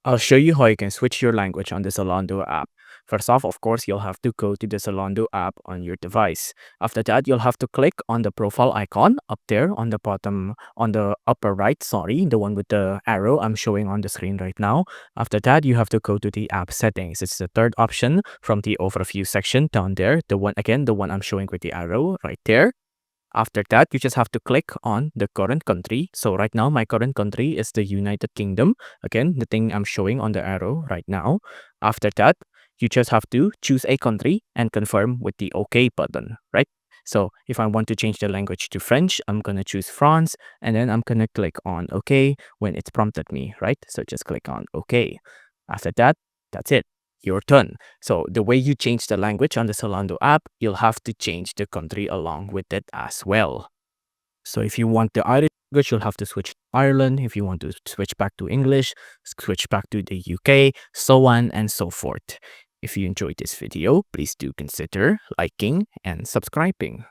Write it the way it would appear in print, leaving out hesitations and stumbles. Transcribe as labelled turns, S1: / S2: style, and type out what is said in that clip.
S1: I'll show you how you can switch your language on the Zalando app. First off, of course, you'll have to go to the Zalando app on your device. After that, you'll have to click on the profile icon up there on the bottom, on the upper right, sorry, the one with the arrow I'm showing on the screen right now. After that, you have to go to the app settings. It's the third option from the overview section down there. The one, again, the one I'm showing with the arrow right there. After that, you just have to click on the current country. So right now, my current country is the United Kingdom. Again, the thing I'm showing on the arrow right now. After that, you just have to choose a country and confirm with the OK button, right? So if I want to change the language to French, I'm going to choose France and then I'm going to click on OK when it's prompted me, right? So just click on OK. After that, that's it. You're done. So the way you change the language on the Zalando app, you'll have to change the country along with it as well. So if you want the Irish language, you'll have to switch to Ireland. If you want to switch back to English, switch back to the UK, so on and so forth. If you enjoyed this video, please do consider liking and subscribing.